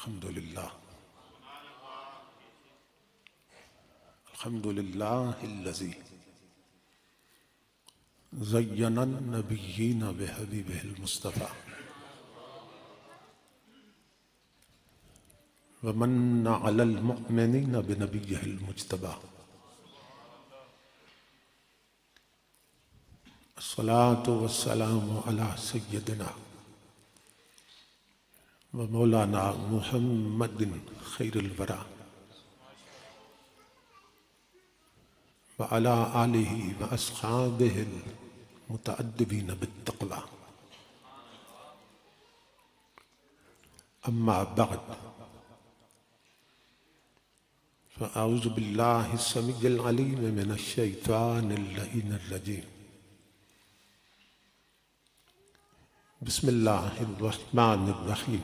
الحمد لله الذي زين النبيين بحبيبه المصطفى ومن على المؤمنين بنبيه المجتبى الصلاة والسلام على سيدنا ومولانا محمد خير الورى وعلى آله وأصحابه المتأدبين بالتقوى أما بعد فأعوذ بالله السميع العليم من الشيطان اللعين الرجيم بسم الله الرحمن الرحيم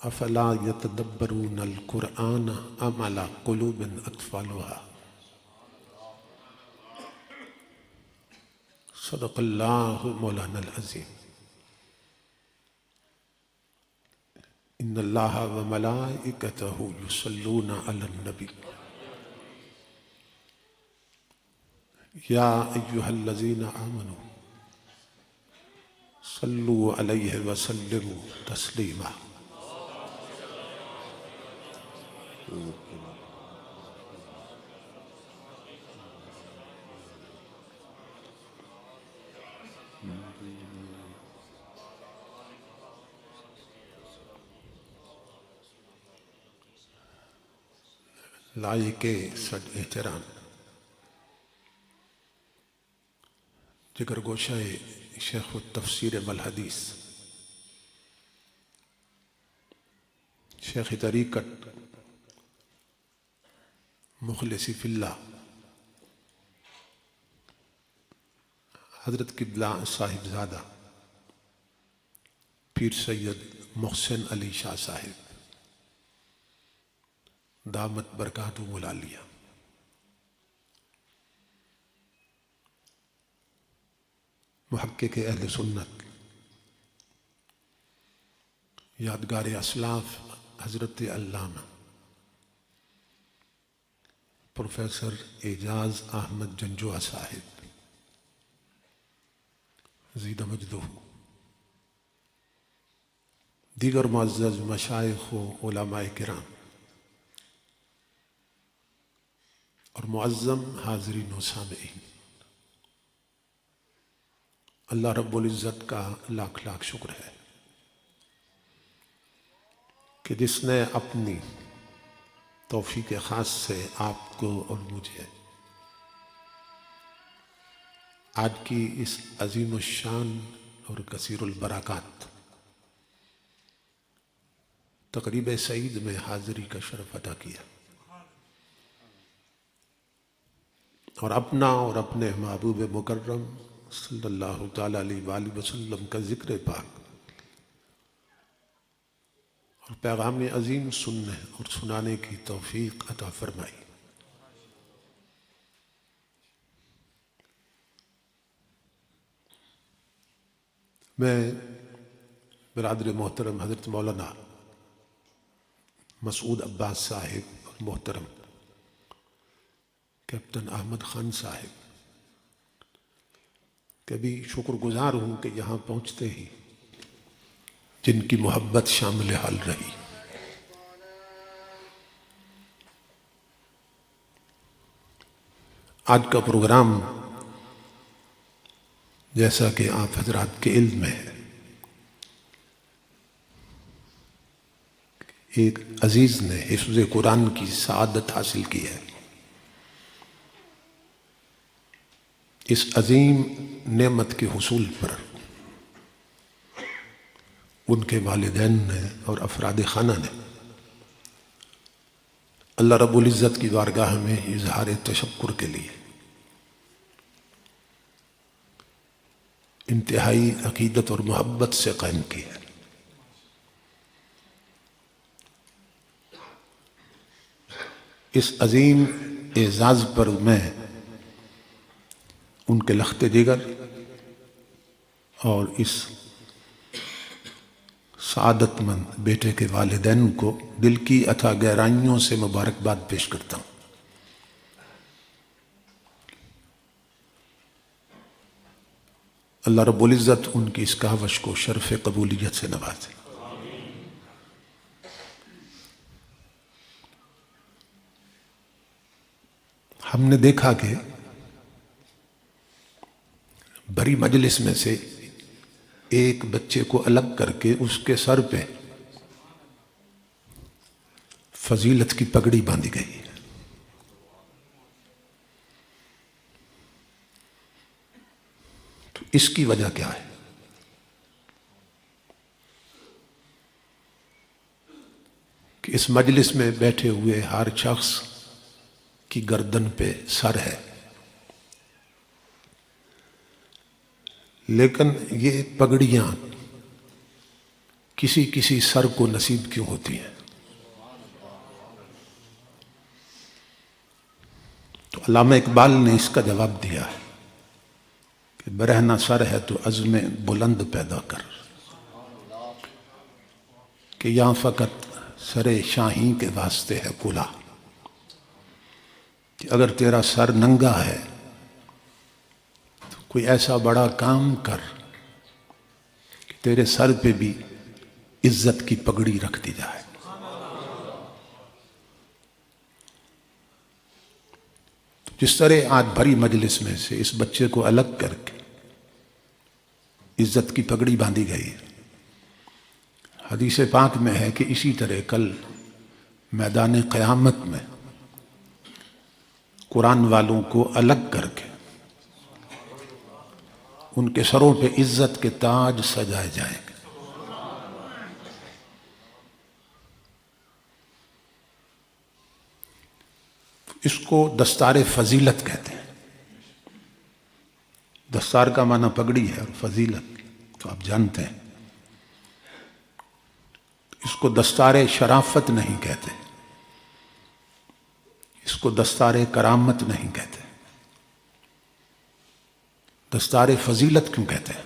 افلا يتدبرون القرآن ام على قلوب اقفالها صدق الله مولانا العظيم ان الله وملائكته يصلون على النبي يا ايها الذين آمنوا صلوا عليه وسلموا تسليما لائق صد احترام جگر گوشہ شیخ التفسیر والحدیث شیخ طریقت مخلص فی اللہ حضرت قبلہ صاحب زادہ پیر سید محسن علی شاہ صاحب دامت برکاتہم العالیہ محقق اہل سنت یادگار اسلاف حضرت علامہ پروفیسر اعجاز احمد جنجوہ صاحب زید مجدہ دیگر معزز مشائخ و علماء کرام اور معظم حاضرین و سامعین، اللہ رب العزت کا لاکھ لاکھ شکر ہے کہ جس نے اپنی توفیق خاص سے آپ کو اور مجھے آج کی اس عظیم الشان اور کثیر البرکات تقریب سعید میں حاضری کا شرف عطا کیا اور اپنا اور اپنے محبوب مکرم صلی اللہ تعالیٰ علیہ وآلہ وسلم کا ذکر پاک اور پیغام عظیم سننے اور سنانے کی توفیق عطا فرمائی۔ میں برادر محترم حضرت مولانا مسعود عباس صاحب اور محترم کیپٹن احمد خان صاحب کبھی شکر گزار ہوں کہ یہاں پہنچتے ہی جن کی محبت شامل حال رہی۔ آج کا پروگرام جیسا کہ آپ حضرات کے علم میں ہے، ایک عزیز نے حفظ قرآن کی سعادت حاصل کی ہے۔ اس عظیم نعمت کے حصول پر ان کے والدین نے اور افراد خانہ نے اللہ رب العزت کی بارگاہ میں اظہار تشکر کے لیے انتہائی عقیدت اور محبت سے قائم کی ہے۔ اس عظیم اعزاز پر میں ان کے لخت جگر اور اس سعادت مند بیٹے کے والدین کو دل کی اتھا گہرائیوں سے مبارکباد پیش کرتا ہوں۔ اللہ رب العزت ان کی اس کاوش کو شرف قبولیت سے نوازے۔ ہم نے دیکھا کہ بڑی مجلس میں سے ایک بچے کو الگ کر کے اس کے سر پہ فضیلت کی پگڑی باندھی گئی۔ تو اس کی وجہ کیا ہے؟ کہ اس مجلس میں بیٹھے ہوئے ہر شخص کی گردن پہ سر ہے، لیکن یہ پگڑیاں کسی کسی سر کو نصیب کیوں ہوتی ہیں؟ تو علامہ اقبال نے اس کا جواب دیا ہے کہ برہنہ سر ہے تو عزم بلند پیدا کر، کہ یہاں فقط سر شاہین کے واسطے ہے کلا، کہ اگر تیرا سر ننگا ہے تو کوئی ایسا بڑا کام کر کہ تیرے سر پہ بھی عزت کی پگڑی رکھ دی جائے۔ جس طرح آج بھری مجلس میں سے اس بچے کو الگ کر کے عزت کی پگڑی باندھی گئی، حدیث پاک میں ہے کہ اسی طرح کل میدان قیامت میں قرآن والوں کو الگ کر کے ان کے سروں پہ عزت کے تاج سجائے جائیں گے۔ اس کو دستار فضیلت کہتے ہیں۔ دستار کا معنی پگڑی ہے اور فضیلت تو آپ جانتے ہیں۔ اس کو دستار شرافت نہیں کہتے، اس کو دستار کرامت نہیں کہتے، دستار فضیلت کیوں کہتے ہیں؟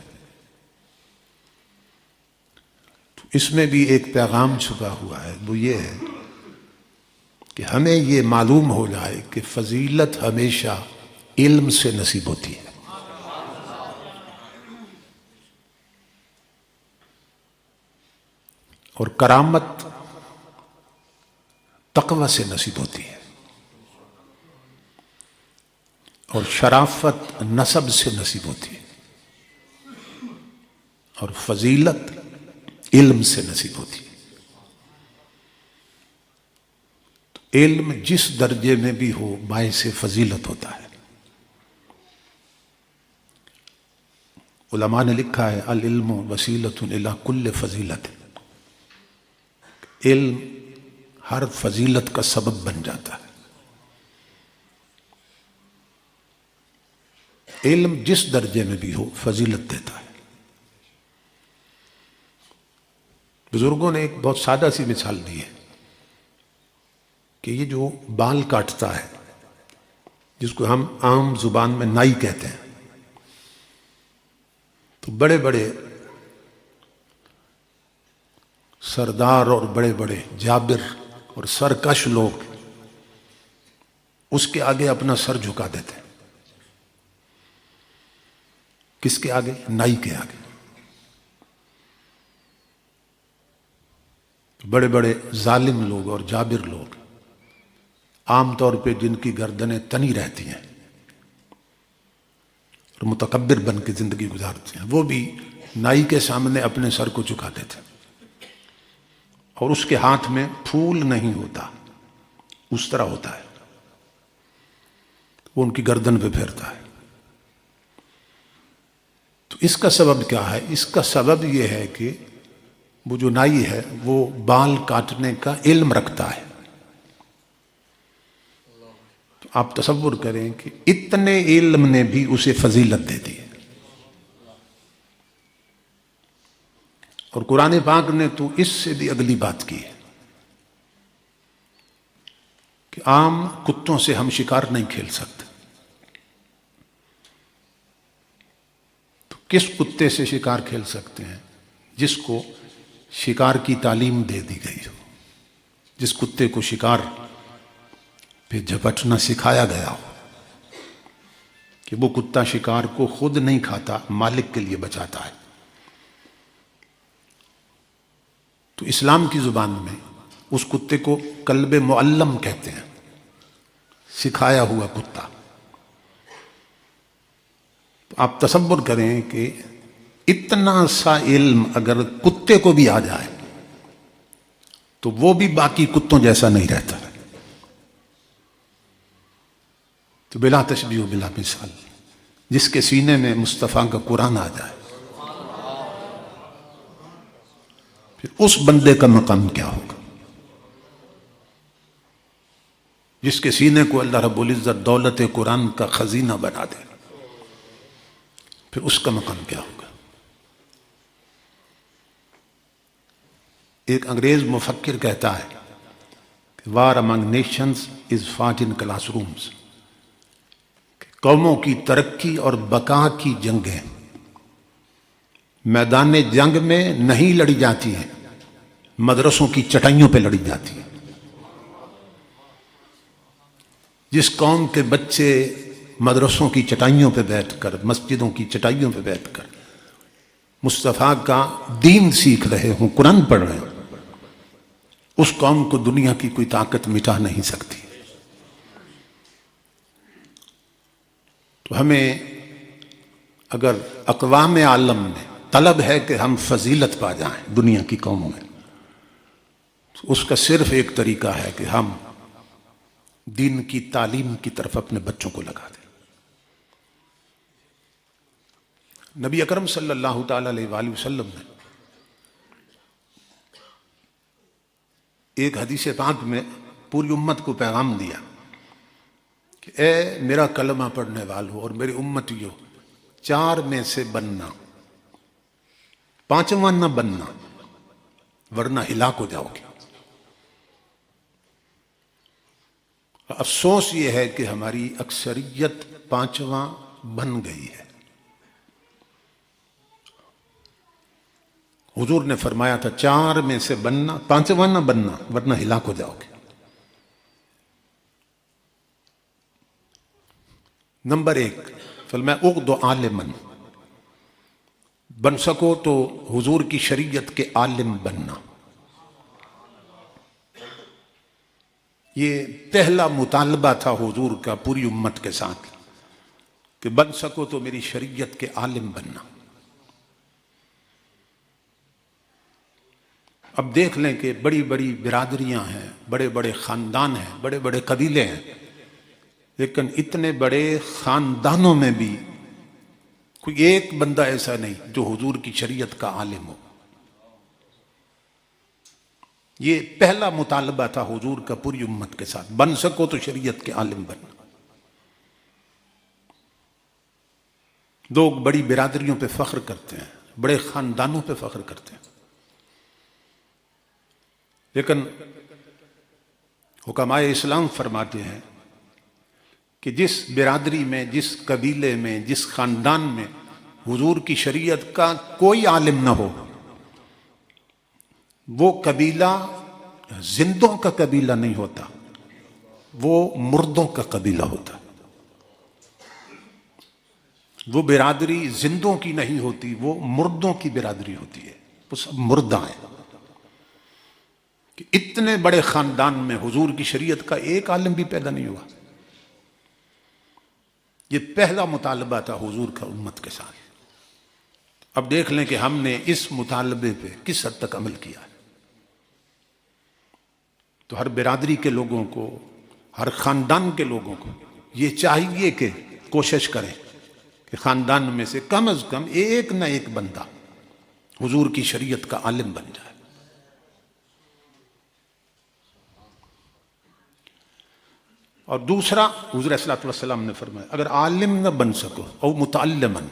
تو اس میں بھی ایک پیغام چھپا ہوا ہے، وہ یہ ہے کہ ہمیں یہ معلوم ہو جائے کہ فضیلت ہمیشہ علم سے نصیب ہوتی ہے، اور کرامت تقوی سے نصیب ہوتی ہے، اور شرافت نسب سے نصیب ہوتی ہے، اور فضیلت علم سے نصیب ہوتی ہے۔ تو علم جس درجے میں بھی ہو باعث فضیلت ہوتا ہے۔ علماء نے لکھا ہے العلم وسیلۃ الی کل فضیلت، علم ہر فضیلت کا سبب بن جاتا ہے۔ علم جس درجے میں بھی ہو فضیلت دیتا ہے۔ بزرگوں نے ایک بہت سادہ سی مثال دی ہے کہ یہ جو بال کاٹتا ہے، جس کو ہم عام زبان میں نائی کہتے ہیں، تو بڑے بڑے سردار اور بڑے بڑے جابر اور سرکش لوگ اس کے آگے اپنا سر جھکا دیتے ہیں۔ کس کے آگے؟ نائی کے آگے۔ بڑے بڑے ظالم لوگ اور جابر لوگ عام طور پہ جن کی گردنیں تنی رہتی ہیں اور متکبر بن کے زندگی گزارتے ہیں، وہ بھی نائی کے سامنے اپنے سر کو جھکا دیتے ہیں، اور اس کے ہاتھ میں پھول نہیں ہوتا، اس طرح ہوتا ہے، وہ ان کی گردن پہ پھیرتا ہے۔ تو اس کا سبب کیا ہے؟ اس کا سبب یہ ہے کہ وہ جو نائی ہے وہ بال کاٹنے کا علم رکھتا ہے۔ تو آپ تصور کریں کہ اتنے علم نے بھی اسے فضیلت دے دی ہے، اور قرآن پاک نے تو اس سے بھی اگلی بات کی ہے کہ عام کتوں سے ہم شکار نہیں کھیل سکتے۔ تو کس کتے سے شکار کھیل سکتے ہیں؟ جس کو شکار کی تعلیم دے دی گئی ہو، جس کتے کو شکار پہ جھپٹنا سکھایا گیا ہو کہ وہ کتا شکار کو خود نہیں کھاتا، مالک کے لیے بچاتا ہے، تو اسلام کی زبان میں اس کتے کو کلب معلم کہتے ہیں، سکھایا ہوا کتا۔ تو آپ تصور کریں کہ اتنا سا علم اگر کتے کو بھی آ جائے تو وہ بھی باقی کتوں جیسا نہیں رہتا۔ تو بلا تشبیہ و بلا مثال، جس کے سینے میں مصطفیٰ کا قرآن آ جائے پھر اس بندے کا مقام کیا ہوگا؟ جس کے سینے کو اللہ رب العزت دولت قرآن کا خزینہ بنا دے، پھر اس کا مقام کیا ہوگا؟ ایک انگریز مفکر کہتا ہے کہ war among nations is fought in classrooms, قوموں کی ترقی اور بقا کی جنگیں میدان جنگ میں نہیں لڑی جاتی ہیں، مدرسوں کی چٹائیوں پہ لڑی جاتی ہیں۔ جس قوم کے بچے مدرسوں کی چٹائیوں پہ بیٹھ کر، مسجدوں کی چٹائیوں پہ بیٹھ کر مصطفیٰ کا دین سیکھ رہے ہوں، قرآن پڑھ رہے ہوں، اس قوم کو دنیا کی کوئی طاقت مٹا نہیں سکتی۔ تو ہمیں اگر اقوام عالم میں طلب ہے کہ ہم فضیلت پا جائیں دنیا کی قوموں میں، تو اس کا صرف ایک طریقہ ہے کہ ہم دین کی تعلیم کی طرف اپنے بچوں کو لگا دیں۔ نبی اکرم صلی اللہ تعالی علیہ وآلہ وسلم نے ایک حدیث پاک میں پوری امت کو پیغام دیا کہ اے میرا کلمہ پڑھنے والوں اور میری امتیوں، چار میں سے بننا، پانچواں نہ بننا ورنہ ہلاک ہو جاؤ گے۔ افسوس یہ ہے کہ ہماری اکثریت پانچواں بن گئی ہے۔ حضور نے فرمایا تھا چار میں سے بننا، پانچواں نہ بننا ورنہ ہلاک ہو جاؤ گے۔ نمبر ایک، فرمایا اغدو عالمن، بن سکو تو حضور کی شریعت کے عالم بننا۔ یہ پہلا مطالبہ تھا حضور کا پوری امت کے ساتھ کہ بن سکو تو میری شریعت کے عالم بننا۔ اب دیکھ لیں کہ بڑی بڑی برادریاں ہیں، بڑے بڑے خاندان ہیں، بڑے بڑے قبیلے ہیں، لیکن اتنے بڑے خاندانوں میں بھی کوئی ایک بندہ ایسا نہیں جو حضور کی شریعت کا عالم ہو۔ یہ پہلا مطالبہ تھا حضور کا پوری امت کے ساتھ، بن سکو تو شریعت کے عالم بننا۔ لوگ بڑی برادریوں پہ فخر کرتے ہیں، بڑے خاندانوں پہ فخر کرتے ہیں، لیکن حکماء اسلام فرماتے ہیں کہ جس برادری میں، جس قبیلے میں، جس خاندان میں حضور کی شریعت کا کوئی عالم نہ ہو، وہ قبیلہ زندوں کا قبیلہ نہیں ہوتا، وہ مردوں کا قبیلہ ہوتا۔ وہ برادری زندوں کی نہیں ہوتی، وہ مردوں کی برادری ہوتی ہے، وہ سب مردہ ہیں۔ کہ اتنے بڑے خاندان میں حضور کی شریعت کا ایک عالم بھی پیدا نہیں ہوا۔ یہ پہلا مطالبہ تھا حضور کا امت کے ساتھ۔ اب دیکھ لیں کہ ہم نے اس مطالبے پہ کس حد تک عمل کیا ہے۔ تو ہر برادری کے لوگوں کو، ہر خاندان کے لوگوں کو یہ چاہیے کہ کوشش کریں کہ خاندان میں سے کم از کم ایک نہ ایک بندہ حضور کی شریعت کا عالم بن جائے۔ اور دوسرا، حضور صلی اللہ علیہ وسلم نے فرمایا اگر عالم نہ بن سکو او متعلمن،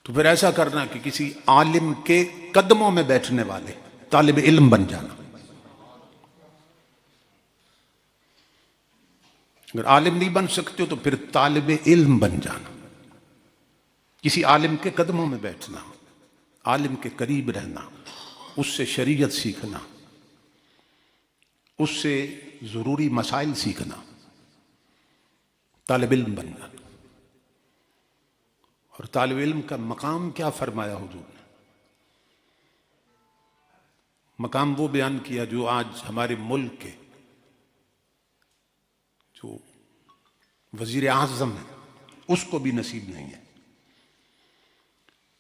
تو پھر ایسا کرنا کہ کسی عالم کے قدموں میں بیٹھنے والے طالب علم بن جانا۔ اگر عالم نہیں بن سکتے تو پھر طالب علم بن جانا، کسی عالم کے قدموں میں بیٹھنا، عالم کے قریب رہنا، اس سے شریعت سیکھنا، اس سے ضروری مسائل سیکھنا، طالب علم بننا۔ اور طالب علم کا مقام کیا فرمایا حضور نے؟ مقام وہ بیان کیا جو آج ہمارے ملک کے جو وزیر اعظم ہے اس کو بھی نصیب نہیں ہے،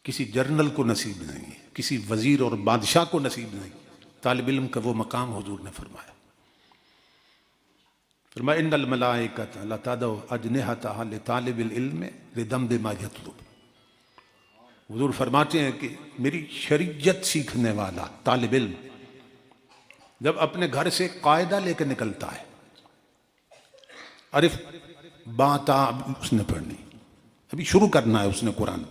کسی جنرل کو نصیب نہیں ہے، کسی وزیر اور بادشاہ کو نصیب نہیں۔ طالب علم کا وہ مقام حضور نے فرمایا۔ فرمایا ان الملائکۃ لتضع اجنحتها لطالب العلم رضا بما یطلب۔ حضور فرماتے ہیں کہ میری شریعت سیکھنے والا طالب علم جب اپنے گھر سے قاعدہ لے کے نکلتا ہے، عرف باتا اس نے پڑھنی، ابھی شروع کرنا ہے اس نے قرآن،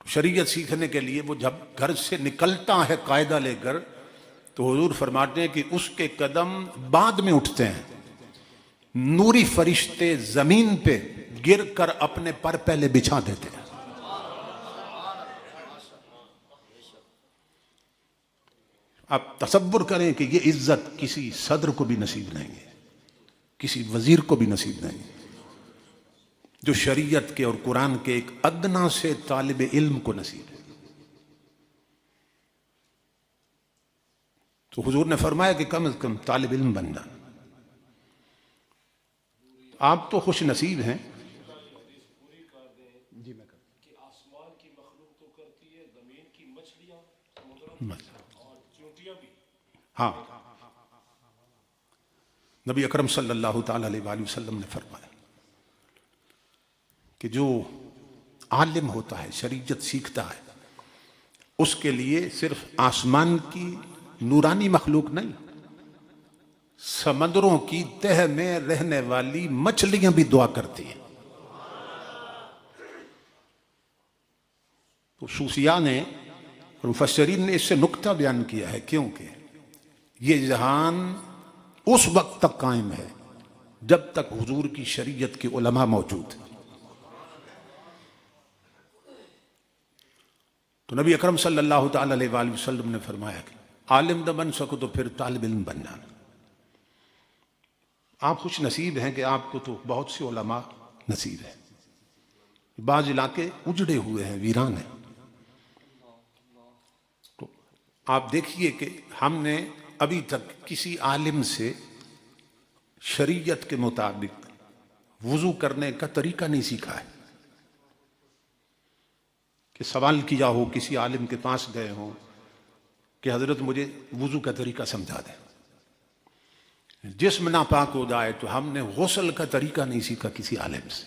شریعت سیکھنے کے لیے وہ جب گھر سے نکلتا ہے قاعدہ لے کر، تو حضور فرماتے ہیں کہ اس کے قدم بعد میں اٹھتے ہیں، نوری فرشتے زمین پہ گر کر اپنے پر پہلے بچھا دیتے ہیں۔ آپ تصور کریں کہ یہ عزت کسی صدر کو بھی نصیب نہیں ہے، کسی وزیر کو بھی نصیب نہیں ہے، جو شریعت کے اور قرآن کے ایک ادنا سے طالب علم کو نصیب ہے۔ تو حضور نے فرمایا کہ کم از کم طالب علم بننا۔ آپ تو خوش نصیب ہیں۔ جی میں کہ آسمان کی مخلوق تو کرتی ہے، زمین کی مچھلیاں، اور چونٹیاں بھی۔ ہاں، نبی اکرم صلی اللہ تعالی علیہ وآلہ وسلم نے فرمایا کہ جو عالم ہوتا ہے، شریعت سیکھتا ہے، اس کے لیے صرف آسمان کی نورانی مخلوق نہیں، سمندروں کی تہ میں رہنے والی مچھلیاں بھی دعا کرتی ہیں۔ تو صوفیاء نے اور مفسرین نے اس سے نکتہ بیان کیا ہے، کیونکہ یہ جہان اس وقت تک قائم ہے جب تک حضور کی شریعت کے علماء موجود ہیں۔ تو نبی اکرم صلی اللہ تعالی علیہ وآلہ وسلم نے فرمایا کہ عالم نہ بن سکو تو پھر طالب علم بن جانا۔ آپ خوش نصیب ہیں کہ آپ کو تو بہت سے علماء نصیب ہیں۔ بعض علاقے اجڑے ہوئے ہیں، ویران ہیں۔ تو آپ دیکھیے کہ ہم نے ابھی تک کسی عالم سے شریعت کے مطابق وضو کرنے کا طریقہ نہیں سیکھا ہے، کہ سوال کیا ہو، کسی عالم کے پاس گئے ہوں کہ حضرت مجھے وضو کا طریقہ سمجھا دیں۔ جسم ناپاک ہو جائے تو ہم نے غسل کا طریقہ نہیں سیکھا کسی عالم سے۔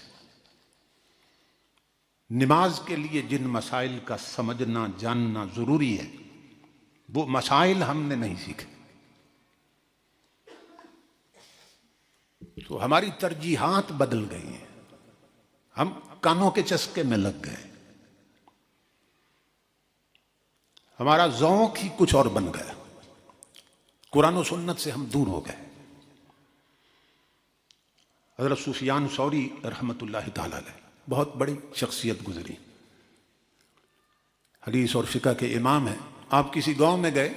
نماز کے لیے جن مسائل کا سمجھنا جاننا ضروری ہے، وہ مسائل ہم نے نہیں سیکھے۔ تو ہماری ترجیحات بدل گئی ہیں، ہم کانوں کے چسکے میں لگ گئے، ہمارا ذوق ہی کچھ اور بن گیا، قرآن و سنت سے ہم دور ہو گئے۔ حضرت سفیان ثوری رحمۃ اللہ تعالی علیہ بہت بڑی شخصیت گزری، حدیث اور فقہ کے امام ہیں۔ آپ کسی گاؤں میں گئے،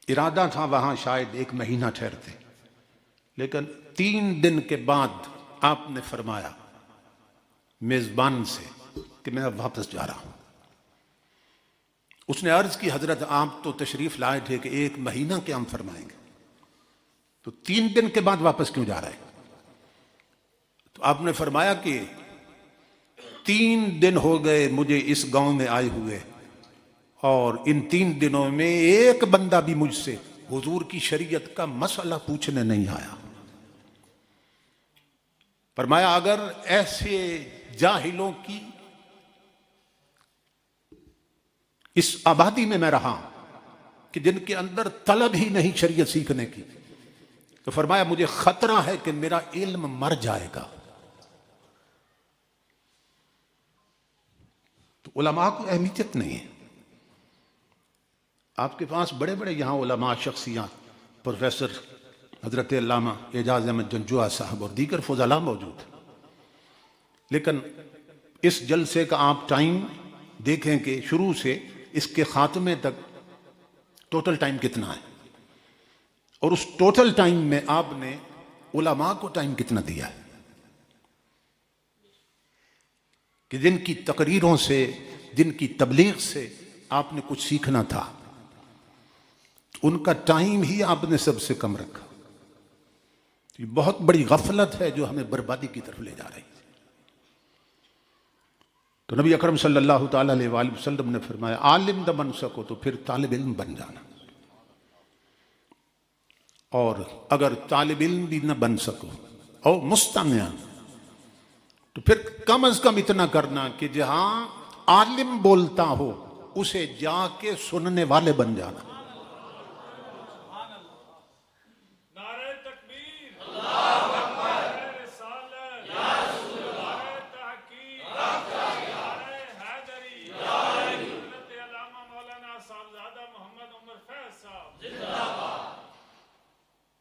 ارادہ تھا وہاں شاید 1 مہینہ ٹھہرتے، لیکن 3 دن کے بعد آپ نے فرمایا میزبان سے کہ میں اب واپس جا رہا ہوں۔ اس نے عرض کی حضرت آپ تو تشریف لائے تھے کہ 1 مہینہ کے ہم فرمائیں گے، تو 3 دن کے بعد واپس کیوں جا رہے ہیں؟ تو آپ نے فرمایا کہ 3 دن ہو گئے مجھے اس گاؤں میں آئے ہوئے، اور ان 3 دنوں میں ایک بندہ بھی مجھ سے حضور کی شریعت کا مسئلہ پوچھنے نہیں آیا۔ فرمایا اگر ایسے جاہلوں کی اس آبادی میں میں رہا کہ جن کے اندر طلب ہی نہیں شریعت سیکھنے کی، تو فرمایا مجھے خطرہ ہے کہ میرا علم مر جائے گا۔ تو علماء کو اہمیت نہیں ہے۔ آپ کے پاس بڑے بڑے یہاں علماء شخصیات، پروفیسر حضرت علامہ اعجاز احمد جنجوعہ صاحب اور دیگر فضلاء موجود ہیں، لیکن اس جلسے کا آپ ٹائم دیکھیں کہ شروع سے اس کے خاتمے تک ٹوٹل ٹائم کتنا ہے، اور اس ٹوٹل ٹائم میں آپ نے علماء کو ٹائم کتنا دیا ہے کہ جن کی تقریروں سے، جن کی تبلیغ سے آپ نے کچھ سیکھنا تھا، ان کا ٹائم ہی آپ نے سب سے کم رکھا۔ یہ بہت بڑی غفلت ہے جو ہمیں بربادی کی طرف لے جا رہی ہے۔ تو نبی اکرم صلی اللہ تعالیٰ علیہ وآلہ وسلم نے فرمایا عالم نہ بن سکو تو پھر طالب علم بن جانا، اور اگر طالب علم بھی نہ بن سکو اور مستمع، تو پھر کم از کم اتنا کرنا کہ جہاں عالم بولتا ہو اسے جا کے سننے والے بن جانا۔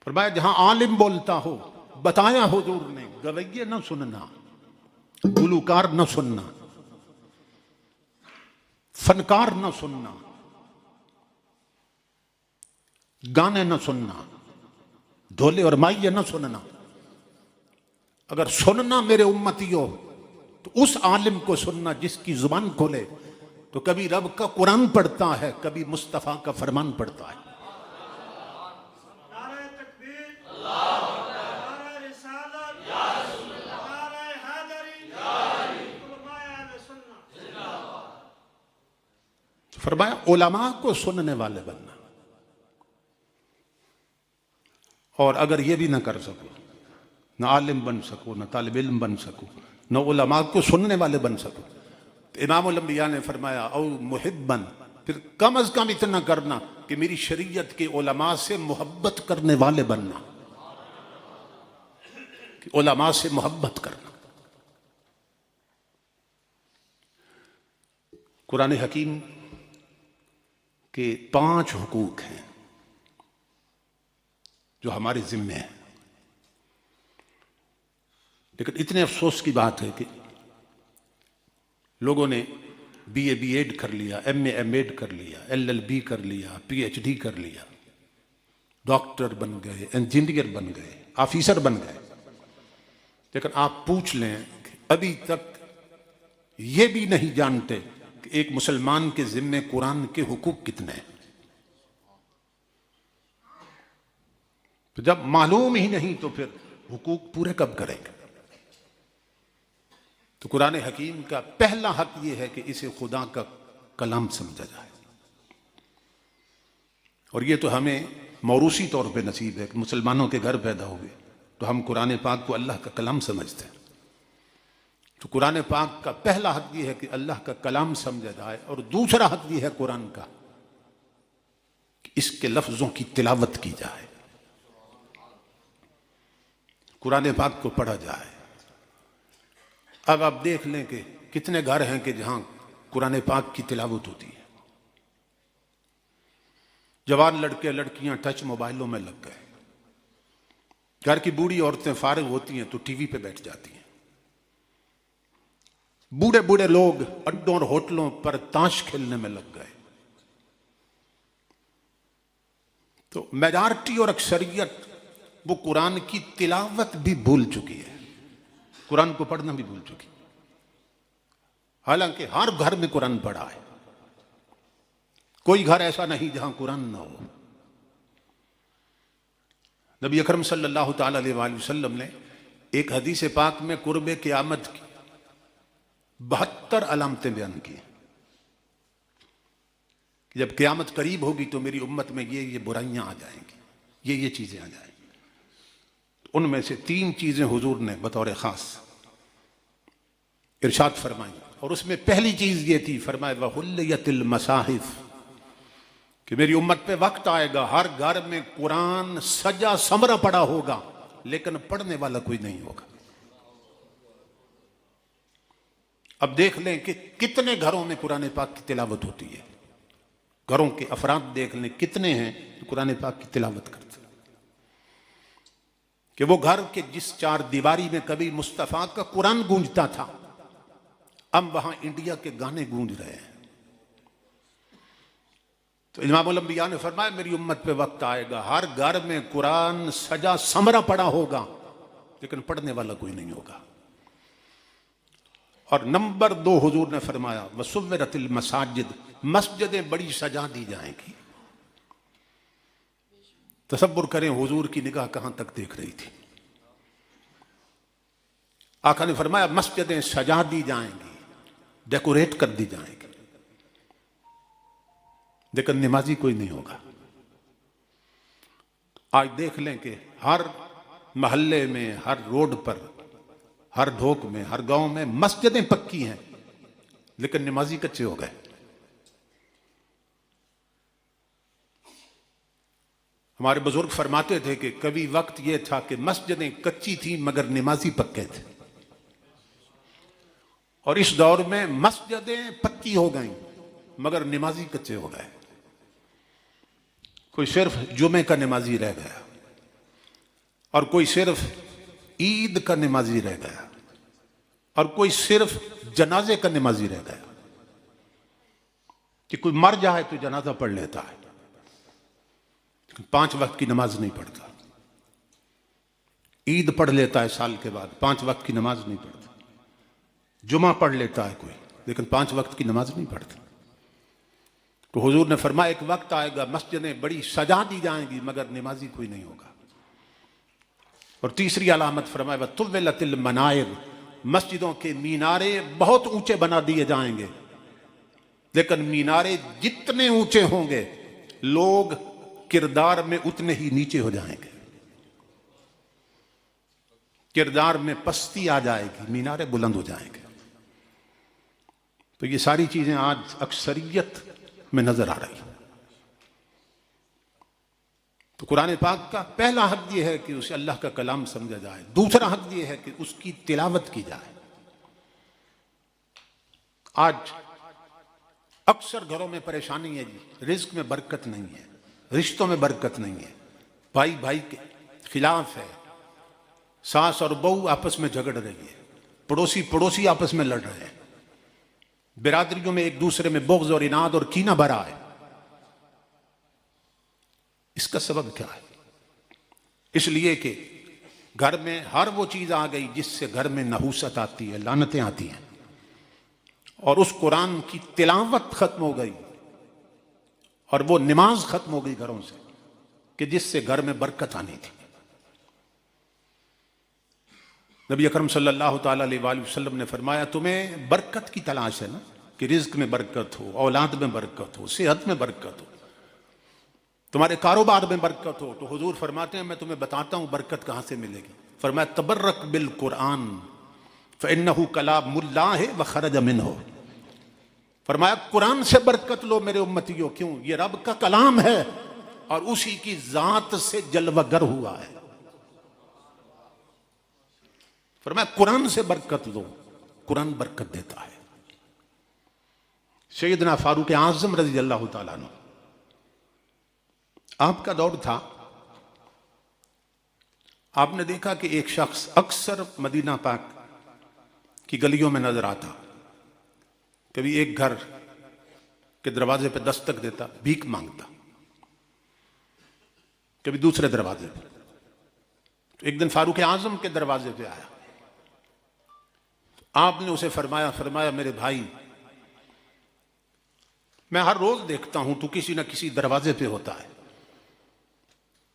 فرمایا جہاں عالم بولتا ہو، بتایا حضور نے، گویے نہ سننا، گلوکار نہ سننا، فنکار نہ سننا، گانے نہ سننا، ڈھولے اور مائیے نہ سننا۔ اگر سننا میرے امتیوں تو اس عالم کو سننا جس کی زبان کھولے تو کبھی رب کا قرآن پڑھتا ہے، کبھی مصطفیٰ کا فرمان پڑھتا ہے۔ فرمایا علماء کو سننے والے بننا، اور اگر یہ بھی نہ کر سکو، نہ عالم بن سکو، نہ طالب علم بن سکو، نہ علماء کو سننے والے بن سکو، تو امام الانبیاء نے فرمایا او محبن، پھر کم از کم اتنا کرنا کہ میری شریعت کے علماء سے محبت کرنے والے بننا، کہ علماء سے محبت کرنا۔ قرآن حکیم کہ 5 حقوق ہیں جو ہمارے ذمے ہیں، لیکن اتنے افسوس کی بات ہے کہ لوگوں نے بی اے بی ایڈ کر لیا، ایم اے ایم ایڈ کر لیا، ایل ایل بی کر لیا، پی ایچ ڈی کر لیا، ڈاکٹر بن گئے، انجینئر بن گئے، آفیسر بن گئے، لیکن آپ پوچھ لیں کہ ابھی تک یہ بھی نہیں جانتے کہ ایک مسلمان کے ذمے قرآن کے حقوق کتنے ہیں۔ تو جب معلوم ہی نہیں تو پھر حقوق پورے کب کریں گے؟ تو قرآن حکیم کا پہلا حق یہ ہے کہ اسے خدا کا کلام سمجھا جائے، اور یہ تو ہمیں موروثی طور پہ نصیب ہے کہ مسلمانوں کے گھر پیدا ہوئے تو ہم قرآن پاک کو اللہ کا کلام سمجھتے ہیں۔ تو قرآن پاک کا پہلا حق یہ ہے کہ اللہ کا کلام سمجھا جائے، اور دوسرا حق یہ ہے قرآن کا کہ اس کے لفظوں کی تلاوت کی جائے، قرآن پاک کو پڑھا جائے۔ اب آپ دیکھ لیں کہ کتنے گھر ہیں کہ جہاں قرآن پاک کی تلاوت ہوتی ہے، جوان لڑکے لڑکیاں ٹچ موبائلوں میں لگ گئے، گھر کی بوڑھی عورتیں فارغ ہوتی ہیں تو ٹی وی پہ بیٹھ جاتی ہیں، بوڑھے بوڑھے لوگ اڈوں اور ہوٹلوں پر تاش کھیلنے میں لگ گئے۔ تو میجارٹی اور اکثریت وہ قرآن کی تلاوت بھی بھول چکی ہے، قرآن کو پڑھنا بھی بھول چکی، حالانکہ ہر گھر میں قرآن پڑھا ہے، کوئی گھر ایسا نہیں جہاں قرآن نہ ہو۔ نبی اکرم صلی اللہ تعالیٰ علیہ وآلہ وسلم نے ایک حدیث پاک میں قرب قیامت کی 72 علامتیں بیان کی، کہ جب قیامت قریب ہوگی تو میری امت میں یہ برائیاں آ جائیں گی، یہ چیزیں آ جائیں گی۔ ان میں سے 3 چیزیں حضور نے بطور خاص ارشاد فرمائی، اور اس میں پہلی چیز یہ تھی، فرمایا وَحُلِّيَتِ الْمَصَاحِفِ، کہ میری امت پہ وقت آئے گا ہر گھر میں قرآن سجا سمرا پڑا ہوگا لیکن پڑھنے والا کوئی نہیں ہوگا۔ اب دیکھ لیں کہ کتنے گھروں میں قرآن پاک کی تلاوت ہوتی ہے، گھروں کے افراد دیکھ لیں کتنے ہیں جو قرآن پاک کی تلاوت کرتے ہیں، کہ وہ گھر کے جس 4 دیواری میں کبھی مصطفیٰ کا قرآن گونجتا تھا اب وہاں انڈیا کے گانے گونج رہے ہیں. تو امام الانبیاء نے فرمایا میری امت پہ وقت آئے گا ہر گھر میں قرآن سجا سمرا پڑا ہوگا لیکن پڑھنے والا کوئی نہیں ہوگا. اور نمبر 2 حضور نے فرمایا وَسُوِّرَتِ الْمَسَاجِدِ مسجدیں بڑی سجا دی جائیں گی. تصور کریں حضور کی نگاہ کہاں تک دیکھ رہی تھی. آقا نے فرمایا مسجدیں سجا دی جائیں گی ڈیکوریٹ کر دی جائیں گی لیکن نمازی کوئی نہیں ہوگا. آج دیکھ لیں کہ ہر محلے میں ہر روڈ پر ہر ڈھوک میں ہر گاؤں میں مسجدیں پکی ہیں لیکن نمازی کچے ہو گئے. ہمارے بزرگ فرماتے تھے کہ کبھی وقت یہ تھا کہ مسجدیں کچی تھیں مگر نمازی پکے تھے اور اس دور میں مسجدیں پکی ہو گئیں مگر نمازی کچے ہو گئے. کوئی صرف جمعے کا نمازی رہ گیا اور کوئی صرف عید کا نمازی رہ گیا اور کوئی صرف جنازے کا نمازی رہ گیا کہ کوئی مر جائے تو جنازہ پڑھ لیتا ہے لیکن 5 وقت کی نماز نہیں پڑھتا. عید پڑھ لیتا ہے سال کے بعد 5 وقت کی نماز نہیں پڑھتا. جمعہ پڑھ لیتا ہے کوئی لیکن 5 وقت کی نماز نہیں پڑھتا. تو حضور نے فرمایا ایک وقت آئے گا مسجدیں بڑی سجا دی جائیں گی مگر نمازی کوئی نہیں ہوگا. اور تیسری علامت فرمایا وَطُوِّلَتِ الْمَنَائِرُ مسجدوں کے مینارے بہت اونچے بنا دیے جائیں گے لیکن مینارے جتنے اونچے ہوں گے لوگ کردار میں اتنے ہی نیچے ہو جائیں گے. کردار میں پستی آ جائے گی مینارے بلند ہو جائیں گے. تو یہ ساری چیزیں آج اکثریت میں نظر آ رہی ہیں. تو قرآن پاک کا پہلا حق یہ ہے کہ اسے اللہ کا کلام سمجھا جائے. دوسرا حق یہ ہے کہ اس کی تلاوت کی جائے. آج اکثر گھروں میں پریشانی ہے جی رزق میں برکت نہیں ہے رشتوں میں برکت نہیں ہے بھائی بھائی کے خلاف ہے ساس اور بہو آپس میں جھگڑ رہی ہے پڑوسی آپس میں لڑ رہے ہیں برادریوں میں ایک دوسرے میں بغض اور عناد اور کینہ بھرا ہے. اس کا سبب کیا ہے؟ اس لیے کہ گھر میں ہر وہ چیز آ گئی جس سے گھر میں نحوست آتی ہے لعنتیں آتی ہیں اور اس قرآن کی تلاوت ختم ہو گئی اور وہ نماز ختم ہو گئی گھروں سے کہ جس سے گھر میں برکت آنی تھی. نبی اکرم صلی اللہ تعالیٰ علیہ وآلہ وسلم نے فرمایا تمہیں برکت کی تلاش ہے نا کہ رزق میں برکت ہو اولاد میں برکت ہو صحت میں برکت ہو تمہارے کاروبار میں برکت ہو. تو حضور فرماتے ہیں میں تمہیں بتاتا ہوں برکت کہاں سے ملے گی. فرمایا تبرک بالقرآن فإنہ کلام اللہ وخرج منہ. فرمایا قرآن سے برکت لو میرے امتیوں. کیوں؟ یہ رب کا کلام ہے اور اسی کی ذات سے جلوہ گر ہوا ہے. فرمایا قرآن سے برکت لو قرآن برکت دیتا ہے. سیدنا فاروق اعظم رضی اللہ تعالیٰ عنہ آپ کا دور تھا آپ نے دیکھا کہ ایک شخص اکثر مدینہ پاک کی گلیوں میں نظر آتا. کبھی ایک گھر کے دروازے پہ دستک دیتا بھیک مانگتا کبھی دوسرے دروازے پہ. تو ایک دن فاروق اعظم کے دروازے پہ آیا. آپ نے اسے فرمایا میرے بھائی میں ہر روز دیکھتا ہوں تو کسی نہ کسی دروازے پہ ہوتا ہے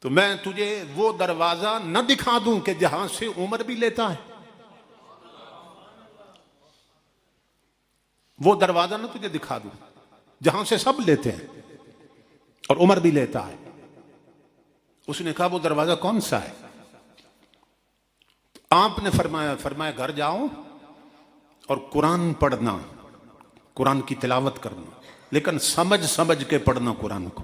تو میں تجھے وہ دروازہ نہ دکھا دوں کہ جہاں سے عمر بھی لیتا ہے. وہ دروازہ نہ تجھے دکھا دوں جہاں سے سب لیتے ہیں اور عمر بھی لیتا ہے. اس نے کہا وہ دروازہ کون سا ہے؟ آپ نے فرمایا گھر جاؤ اور قرآن پڑھنا قرآن کی تلاوت کرنا لیکن سمجھ کے پڑھنا قرآن کو.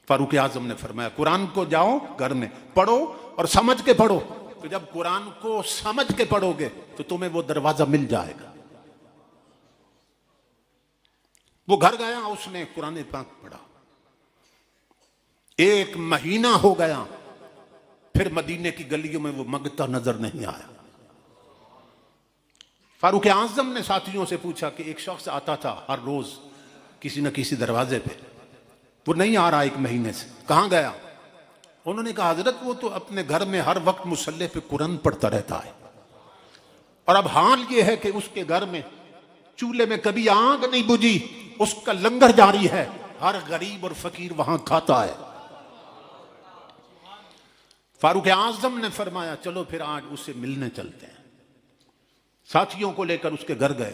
فاروق اعظم نے فرمایا قرآن کو جاؤ گھر میں پڑھو اور سمجھ کے پڑھو. تو جب قرآن کو سمجھ کے پڑھو گے تو تمہیں وہ دروازہ مل جائے گا. وہ گھر گیا اس نے قرآن پاک پڑھا 1 مہینہ ہو گیا پھر مدینے کی گلیوں میں وہ منگتا نظر نہیں آیا. فاروق اعظم نے ساتھیوں سے پوچھا کہ ایک شخص آتا تھا ہر روز کسی نہ کسی دروازے پہ، وہ نہیں آ رہا 1 مہینے سے، کہاں گیا؟ انہوں نے کہا حضرت وہ تو اپنے گھر میں ہر وقت مصلی پہ قرآن پڑھتا رہتا ہے، اور اب حال یہ ہے کہ اس کے گھر میں چولہے میں کبھی آگ نہیں بجھی، اس کا لنگر جاری ہے، ہر غریب اور فقیر وہاں کھاتا ہے۔ فاروق اعظم نے فرمایا چلو پھر آج اس سے ملنے چلتے ہیں۔ ساتھیوں کو لے کر اس کے گھر گئے،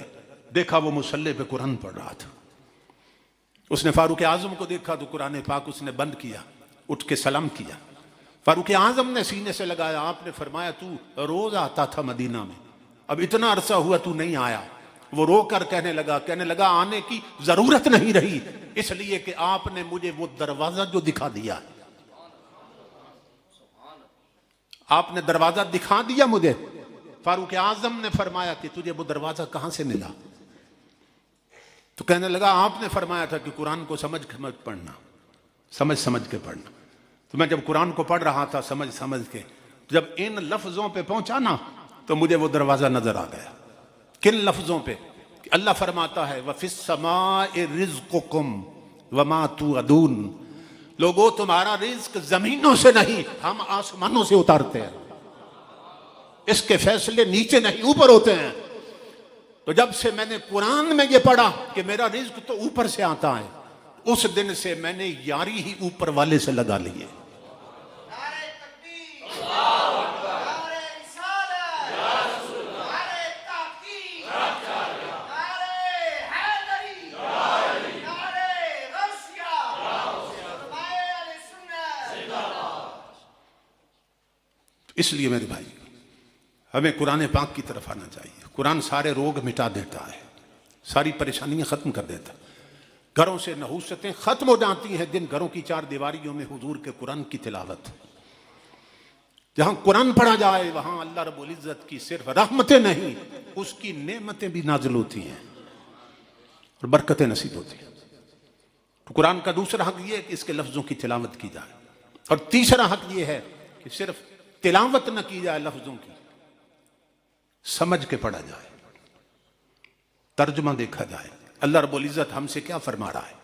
دیکھا وہ مصلی پہ قرآن پڑھ رہا تھا۔ اس نے فاروق اعظم کو دیکھا تو قرآن پاک اس نے بند کیا، اٹھ کے سلام کیا۔ فاروق اعظم نے سینے سے لگایا، آپ نے فرمایا تو روز آتا تھا مدینہ میں، اب اتنا عرصہ ہوا تو نہیں آیا۔ وہ رو کر کہنے لگا آنے کی ضرورت نہیں رہی، اس لیے کہ آپ نے مجھے وہ دروازہ جو دکھا دیا، آپ نے دروازہ دکھا دیا مجھے۔ فاروق اعظم نے فرمایا کہ تجھے وہ دروازہ کہاں سے ملا؟ تو کہنے لگا آپ نے فرمایا تھا کہ قرآن کو سمجھ پڑھنا، سمجھ کے پڑھنا۔ تو میں جب قرآن کو پڑھ رہا تھا سمجھ کے، جب ان لفظوں پہ پہنچا نا تو مجھے وہ دروازہ نظر آ گیا۔ کن لفظوں پہ؟ کہ اللہ فرماتا ہے وَفِي السَّمَاءِ رِزْقُكُمْ وَمَا تُوعَدُونَ، لوگوں تمہارا رزق زمینوں سے نہیں، ہم آسمانوں سے اتارتے ہیں، اس کے فیصلے نیچے نہیں اوپر ہوتے ہیں۔ تو جب سے میں نے قرآن میں یہ پڑھا کہ میرا رزق تو اوپر سے آتا ہے، اس دن سے میں نے یاری ہی اوپر والے سے لگا لی ہے۔ اس لیے میرے بھائی ہمیں قرآن پاک کی طرف آنا چاہیے۔ قرآن سارے روگ مٹا دیتا ہے، ساری پریشانیاں ختم کر دیتا ہے، گھروں سے نحوستیں ختم ہو جاتی ہیں جن گھروں کی 4 دیواریوں میں حضور کے قرآن کی تلاوت۔ جہاں قرآن پڑھا جائے وہاں اللہ رب العزت کی صرف رحمتیں نہیں، اس کی نعمتیں بھی نازل ہوتی ہیں اور برکتیں نصیب ہوتی ہیں۔ تو قرآن کا دوسرا حق یہ ہے کہ اس کے لفظوں کی تلاوت کی جائے، اور تیسرا حق یہ ہے کہ صرف تلاوت نہ کی جائے، لفظوں کی سمجھ کے پڑھا جائے، ترجمہ دیکھا جائے۔ اللہ رب العزت ہم سے کیا فرما رہا ہے؟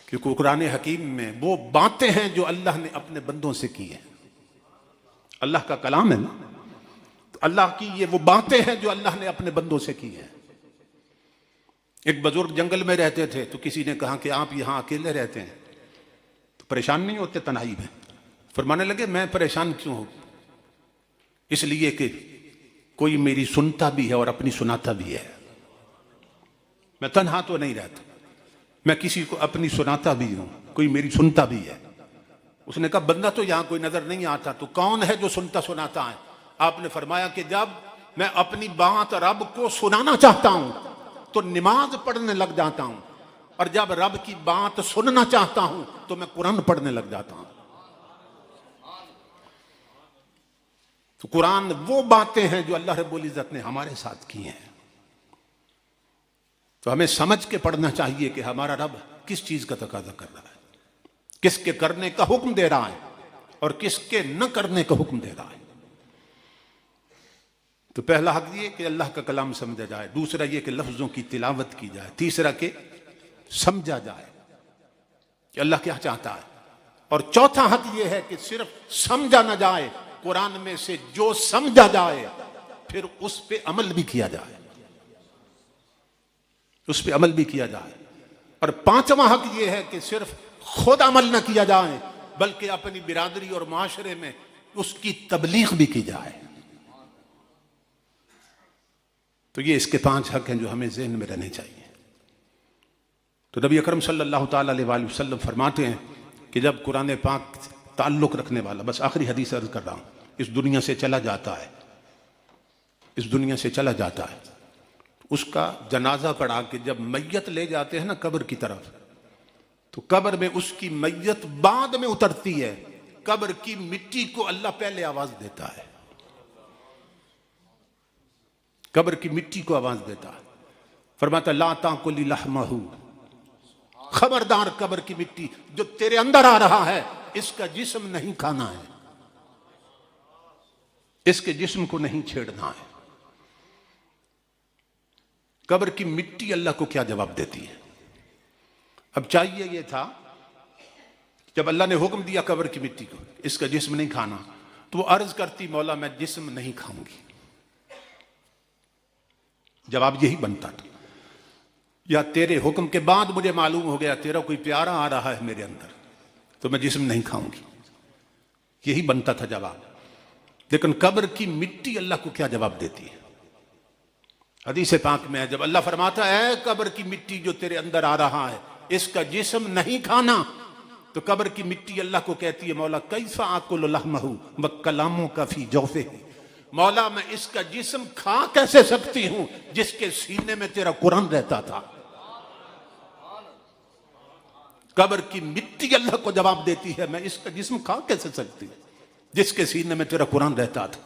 کیونکہ قرآن حکیم میں وہ باتیں ہیں جو اللہ نے اپنے بندوں سے کی ہیں، اللہ کا کلام ہے نا، تو اللہ کی یہ وہ باتیں ہیں جو اللہ نے اپنے بندوں سے کی ہیں۔ ایک بزرگ جنگل میں رہتے تھے تو کسی نے کہا کہ آپ یہاں اکیلے رہتے ہیں تو پریشان نہیں ہوتے تنہائی میں؟ فرمانے لگے میں پریشان کیوں ہوں؟ اس لیے کہ کوئی میری سنتا بھی ہے اور اپنی سناتا بھی ہے، میں تنہا تو نہیں رہتا، میں کسی کو اپنی سناتا بھی ہوں، کوئی میری سنتا بھی ہے۔ اس نے کہا بندہ تو یہاں کوئی نظر نہیں آتا، تو کون ہے جو سنتا سناتا ہے؟ آپ نے فرمایا کہ جب میں اپنی بات رب کو سنانا چاہتا ہوں تو نماز پڑھنے لگ جاتا ہوں، اور جب رب کی بات سننا چاہتا ہوں تو میں قرآن پڑھنے لگ جاتا ہوں۔ تو قرآن وہ باتیں ہیں جو اللہ رب العزت نے ہمارے ساتھ کی ہیں، تو ہمیں سمجھ کے پڑھنا چاہیے کہ ہمارا رب کس چیز کا تقاضا کر رہا ہے، کس کے کرنے کا حکم دے رہا ہے اور کس کے نہ کرنے کا حکم دے رہا ہے۔ تو پہلا حق یہ کہ اللہ کا کلام سمجھا جائے، دوسرا یہ کہ لفظوں کی تلاوت کی جائے، تیسرا کہ سمجھا جائے کہ اللہ کیا چاہتا ہے، اور چوتھا حق یہ ہے کہ صرف سمجھا نہ جائے، قرآن میں سے جو سمجھا جائے پھر اس پہ عمل بھی کیا جائے، اس پہ عمل بھی کیا جائے۔ اور پانچواں حق یہ ہے کہ صرف خود عمل نہ کیا جائے بلکہ اپنی برادری اور معاشرے میں اس کی تبلیغ بھی کی جائے۔ تو یہ اس کے 5 حق ہیں جو ہمیں ذہن میں رہنے چاہیے۔ تو نبی اکرم صلی اللہ تعالیٰ علیہ وآلہ وسلم فرماتے ہیں کہ جب قرآن پاک تعلق رکھنے والا، بس آخری حدیث عرض کر رہا ہوں، اس دنیا سے چلا جاتا ہے، اس دنیا سے چلا جاتا ہے، اس کا جنازہ پڑھا کے جب میت لے جاتے ہیں نا قبر کی طرف، تو قبر میں اس کی میت بعد میں اترتی ہے، قبر کی مٹی کو اللہ پہلے آواز دیتا ہے، قبر کی مٹی کو آواز دیتا ہے، فرماتا لا تاکلی لحمہ، خبردار قبر کی مٹی جو تیرے اندر آ رہا ہے اس کا جسم نہیں کھانا ہے، اس کے جسم کو نہیں چھیڑنا ہے۔ قبر کی مٹی اللہ کو کیا جواب دیتی ہے؟ اب چاہیے یہ تھا جب اللہ نے حکم دیا قبر کی مٹی کو اس کا جسم نہیں کھانا، تو وہ عرض کرتی مولا میں جسم نہیں کھاؤں گی، جواب یہی بنتا تھا، یا تیرے حکم کے بعد مجھے معلوم ہو گیا تیرا کوئی پیارا آ رہا ہے میرے اندر تو میں جسم نہیں کھاؤں گی، یہی بنتا تھا جواب۔ لیکن قبر کی مٹی اللہ کو کیا جواب دیتی ہے؟ حدیث پاک میں ہے جب اللہ فرماتا ہے اے قبر کی مٹی جو تیرے اندر آ رہا ہے اس کا جسم نہیں کھانا، تو قبر کی مٹی اللہ کو کہتی ہے مولا کیف آکل لحمہ وکلامک فی جوفہ، مولا میں اس کا جسم کھا کیسے سکتی ہوں جس کے سینے میں تیرا قرآن رہتا تھا۔ قبر کی مٹی اللہ کو جواب دیتی ہے میں اس کا جسم کھا کیسے سکتی ہوں جس کے سینے میں تیرا قرآن رہتا تھا۔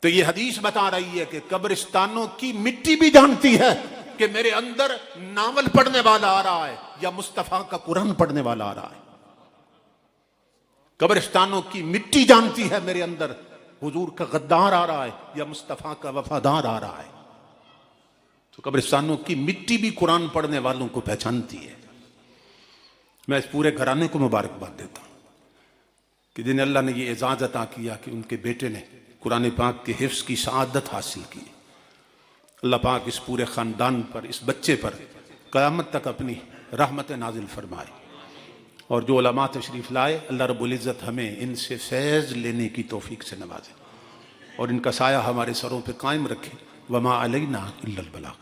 تو یہ حدیث بتا رہی ہے کہ قبرستانوں کی مٹی بھی جانتی ہے کہ میرے اندر ناول پڑھنے والا آ رہا ہے یا مصطفیٰ کا قرآن پڑھنے والا آ رہا ہے۔ قبرستانوں کی مٹی جانتی ہے میرے اندر حضور کا غدار آ رہا ہے یا مصطفیٰ کا وفادار آ رہا ہے۔ تو قبرستانوں کی مٹی بھی قرآن پڑھنے والوں کو پہچانتی ہے۔ میں اس پورے گھرانے کو مبارکباد دیتا ہوں کہ جنہیں اللہ نے یہ اعزاز عطا کیا کہ ان کے بیٹے نے قرآن پاک کے حفظ کی سعادت حاصل کی۔ اللہ پاک اس پورے خاندان پر، اس بچے پر قیامت تک اپنی رحمت نازل فرمائے، اور جو علماء تشریف لائے اللہ رب العزت ہمیں ان سے فیض لینے کی توفیق سے نوازے اور ان کا سایہ ہمارے سروں پہ قائم رکھے۔ وما علینا الا البلاغ۔